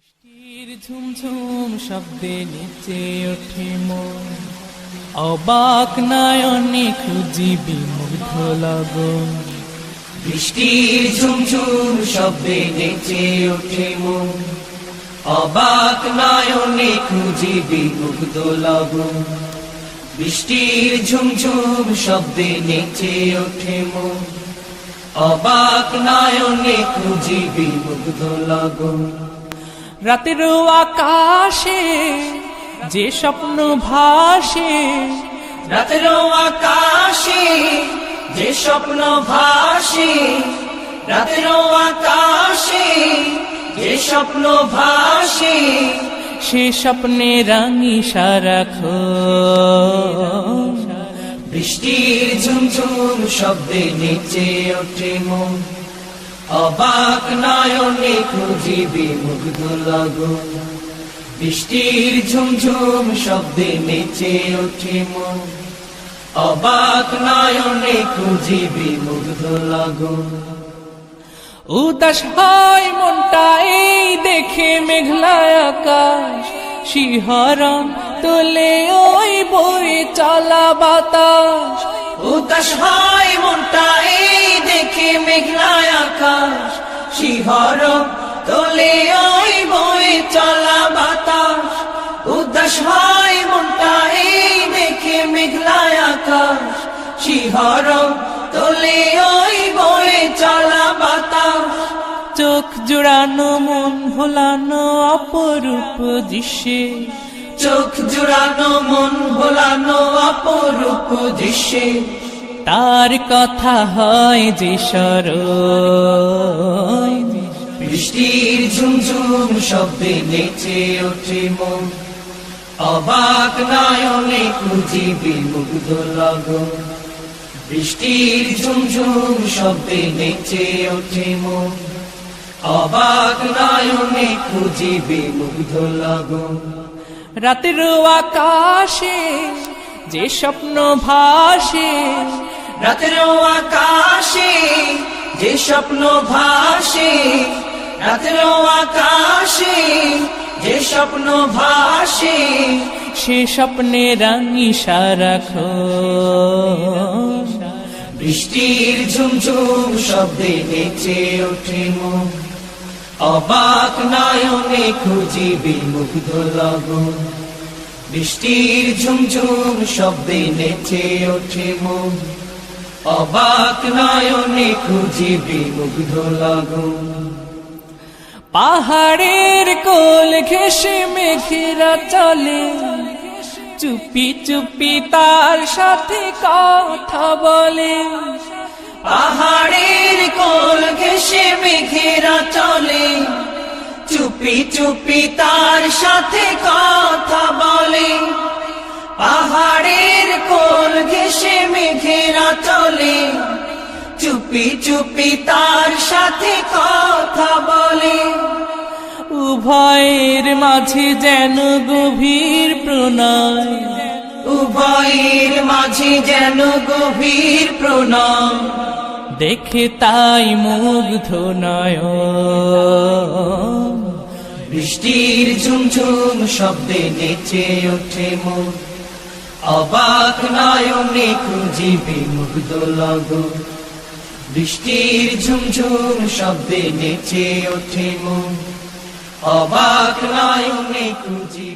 বৃষ্টির ঝুমঝুম শব্দে নেচে ওঠে মন, অবাক নয়নে খুঁজি বিমুগ্ধ লগন। বৃষ্টির ঝুমঝুম শব্দে নেচে ওঠে মন, অবাক নয়নে খুঁজি বিমুগ্ধ লগন। বৃষ্টির ঝুমঝুম শব্দে নেচে ওঠে মন, অবাক নয়নে খুঁজি বিমুগ্ধ লগন। রাতের আকাশে যে স্বপ্ন ভাসে, রাতের আকাশে যে স্বপ্ন ভাসে, রাতের আকাশে যে স্বপ্ন ভাসে, সে স্বপ্নে রাঙি সারাক্ষণ। বৃষ্টির ঝুমঝুম শব্দে নেচে ওঠে মন, অবাক নয়নে খুঁজি বিমুগ্ধ লগন। বৃষ্টির ঝুমঝুম শব্দে নেচে ওঠে মন, অবাক নয়নে খুঁজি বিমুগ্ধ লগন। উদাস হয় মনটা এই দেখে মেঘলা আকাশ, শিহরণ তোলে ওই বয়ে চলা বাতাস। উদাস হয় মনটা এই দেখে মেঘলা আকাশ, শিহরণ তোলে ওই বয়ে চলা বাতাস। উদাস হয় মনটা এই দেখে মেঘলা আকাশ, শিহরণ তোলে ওই বয়ে চলা বাতাস। চোখ জোড়ানো মন ভোলানো অপরূপ দৃশ্যে, চোখ জুড়ানো মন ভোলানো অপরূপ দৃশ্যে, তার কথা হয় যে স্মরণ। বৃষ্টির ঝুমঝুম শব্দে নেচে ওঠে মন, অবাক নয়নে খুঁজি বিমুগ্ধ লগন। বৃষ্টির ঝুমঝুম শব্দে নেচে ওঠে মন, অবাক নয়নে খুঁজি বিমুগ্ধ লগন। রাতের আকাশে যে স্বপ্ন ভাসে, রাতের আকাশে যে স্বপ্ন ভাসে, রাতের আকাশে যে স্বপ্ন ভাসে, সে স্বপ্নে রাঙি সারাক্ষণ। বৃষ্টির ঝুমঝুম শব্দে নেচে ওঠে মন, অবাক নয়নে খুঁজি বিমুগ্ধ লগন। বৃষ্টির ঝুমঝুম শব্দে নেচে ওঠে মন, অবাক নয়নে খুঁজি বিমুগ্ধ লগন। পাহাড়ের কোল ঘেঁষে মেঘেরা চলে, চুপি চুপি তার সাথে কথা বলে। পাহাড়ের কোল ঘেঁষে মেঘেরা চলে, চুপি চুপি তার সাথে কথা বলে। পাহাড়ের কোল ঘেঁষে মেঘেরা চলে, চুপি চুপি তার সাথে কথা বলে। উভয়ের মাঝে যেন গভীর প্রণয়, উভয়ের মাঝে যেন গভীর প্রণয়, দেখে তাই মুগ্ধ নয়ন। বৃষ্টির ঝুমঝুম শব্দে নেচে ওঠে মন, অবাক নয়নে খুঁজি বিমুগ্ধ লগন। বৃষ্টির ঝুমঝুম শব্দে নেচে ওঠে মন, অবাক নয়নে খুঁজি।